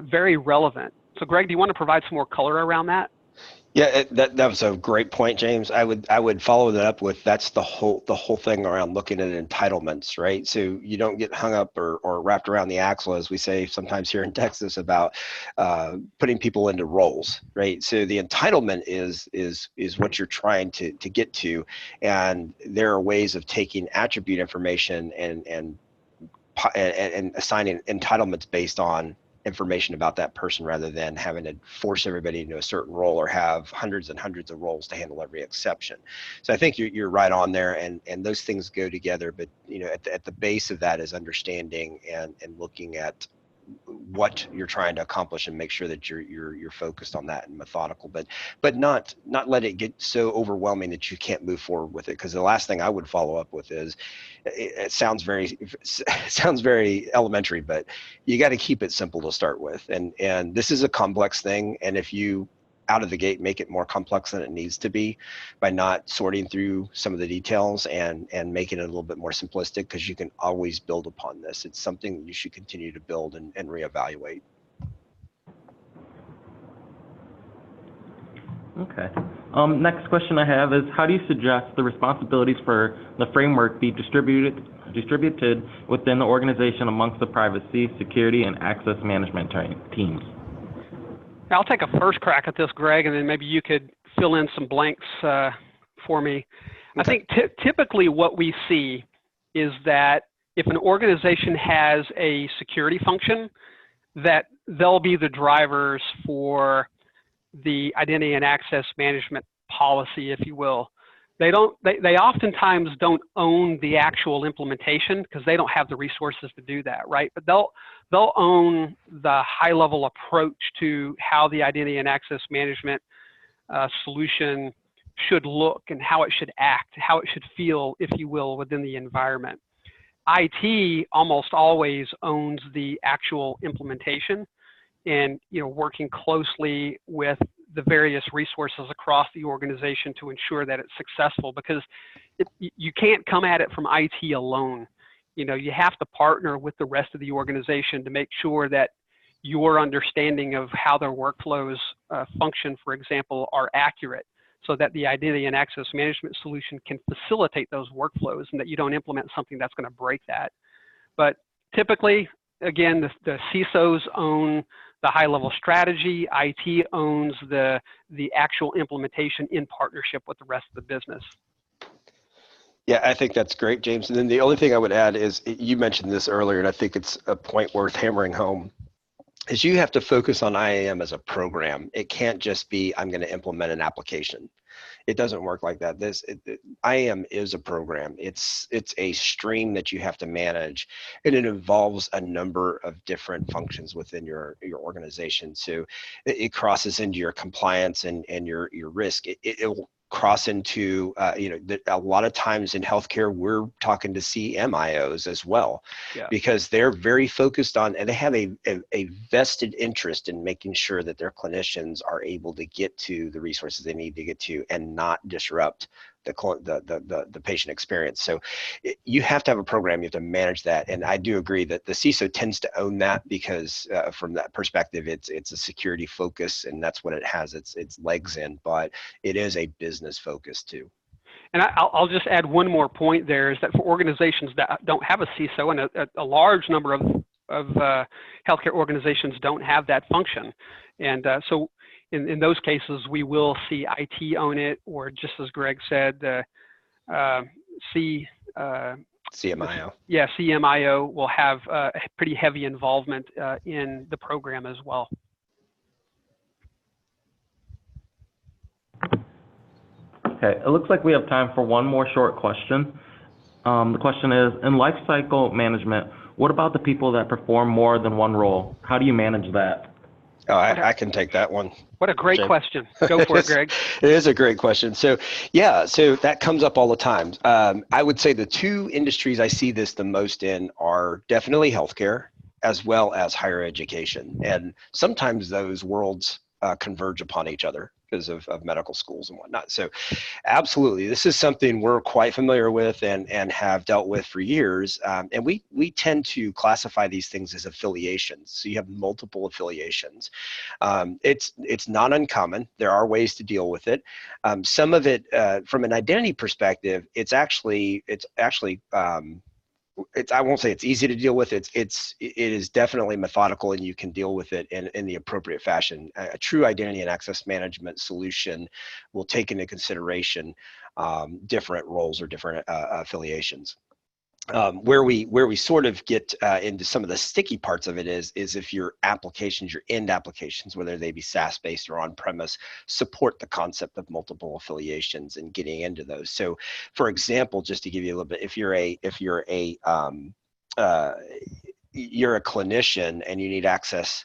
very relevant. So Greg, do you want to provide some more color around that? Yeah, that was a great point, James. I would follow that up with that's the whole thing around looking at entitlements, right? So you don't get hung up or wrapped around the axle, as we say sometimes here in Texas, about putting people into roles, right? So the entitlement is what you're trying to get to, and there are ways of taking attribute information and assigning entitlements based on information about that person rather than having to force everybody into a certain role or have hundreds and hundreds of roles to handle every exception. So I think you're right on there, and those things go together. But you know, at the base of that is understanding and looking at what you're trying to accomplish and make sure that you're focused on that and methodical, but not let it get so overwhelming that you can't move forward with it. Because the last thing I would follow up with is, it sounds very elementary, but you got to keep it simple to start with. And this is a complex thing, and if you out of the gate make it more complex than it needs to be by not sorting through some of the details and making it a little bit more simplistic, because you can always build upon this. It's something you should continue to build and reevaluate. Okay. Next question I have is, how do you suggest the responsibilities for the framework be distributed within the organization amongst the privacy, security, and access management teams? I'll take a first crack at this, Greg, and then maybe you could fill in some blanks for me. Okay. I think typically what we see is that if an organization has a security function, that they'll be the drivers for the identity and access management policy, if you will. They oftentimes don't own the actual implementation because they don't have the resources to do that, right? But they'll own the high-level approach to how the identity and access management solution should look and how it should act, how it should feel, if you will, within the environment. IT almost always owns the actual implementation, and working closely with the various resources across the organization to ensure that it's successful, because you can't come at it from IT alone. You have to partner with the rest of the organization to make sure that your understanding of how their workflows function, for example, are accurate, so that the identity and access management solution can facilitate those workflows and that you don't implement something that's going to break that. But typically, again, the CISOs own the high-level strategy. IT owns the actual implementation in partnership with the rest of the business. Yeah, I think that's great, James. And then the only thing I would add is, you mentioned this earlier, and I think it's a point worth hammering home, is you have to focus on IAM as a program. It can't just be, I'm going to implement an application. It doesn't work like that. IAM is a program. It's a stream that you have to manage, and it involves a number of different functions within your organization. So it crosses into your compliance and your risk. It will cross into, a lot of times in healthcare, we're talking to CMIOs as well, because they're very focused on, and they have a vested interest in making sure that their clinicians are able to get to the resources they need to get to and not disrupt the patient experience. So you have to have a program, you have to manage that. And I do agree that the CISO tends to own that, because from that perspective, it's a security focus, and that's what it has its legs in, but it is a business focus too. And I'll just add one more point there, is that for organizations that don't have a CISO, and a large number of healthcare organizations don't have that function. And so in those cases, we will see IT own it, or just as Greg said, CMIO. Yeah, CMIO will have a pretty heavy involvement in the program as well. Okay, it looks like we have time for one more short question. The question is, in lifecycle management, what about the people that perform more than one role? How do you manage that? Oh, I can take that one. What a great question. Go for it, Greg. It is a great question. So yeah, so that comes up all the time. I would say the two industries I see this the most in are definitely healthcare as well as higher education. And sometimes those worlds converge upon each other because of medical schools and whatnot. So absolutely, this is something we're quite familiar with and have dealt with for years. And we tend to classify these things as affiliations. So you have multiple affiliations. It's not uncommon. There are ways to deal with it. Some of it, from an identity perspective, it's actually I won't say it's easy to deal with. It is definitely methodical, and you can deal with it in the appropriate fashion. A true identity and access management solution will take into consideration different roles or different affiliations. Where we sort of get into some of the sticky parts of it is if your applications, your end applications, whether they be SaaS based or on premise, support the concept of multiple affiliations and getting into those. So, for example, just to give you a little bit, if you're a clinician and you need access,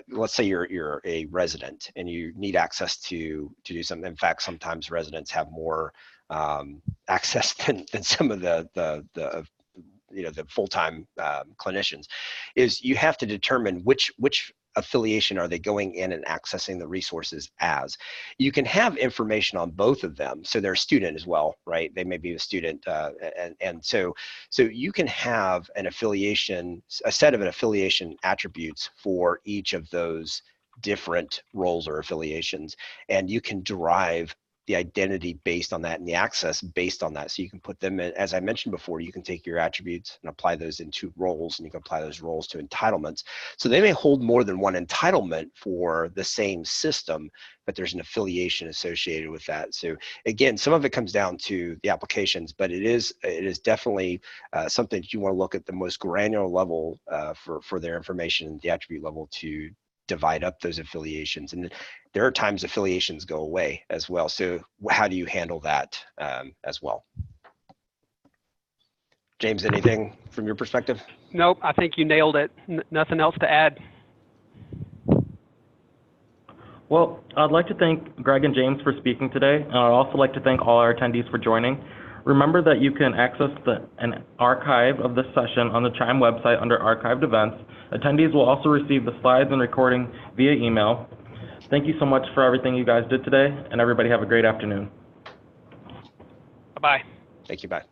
let's say you're a resident and you need access to do something. In fact, sometimes residents have more access than some of the full-time clinicians. Is you have to determine which affiliation are they going in and accessing the resources as. You can have information on both of them, so they're a student as well, right? They may be a student, and so you can have an affiliation, a set of an affiliation attributes for each of those different roles or affiliations, and you can derive the identity based on that and the access based on that. So you can put them in, as I mentioned before, you can take your attributes and apply those into roles, and you can apply those roles to entitlements. So they may hold more than one entitlement for the same system, but there's an affiliation associated with that. So again, some of it comes down to the applications, but it is definitely something that you want to look at the most granular level for their information, the attribute level, to divide up those affiliations. And there are times affiliations go away as well. So how do you handle that as well? James, anything from your perspective? Nope, I think you nailed it. Nothing else to add. Well, I'd like to thank Greg and James for speaking today. And I'd also like to thank all our attendees for joining. Remember that you can access an archive of this session on the CHIME website under Archived Events. Attendees will also receive the slides and recording via email. Thank you so much for everything you guys did today, and everybody have a great afternoon. Bye-bye. Thank you, bye.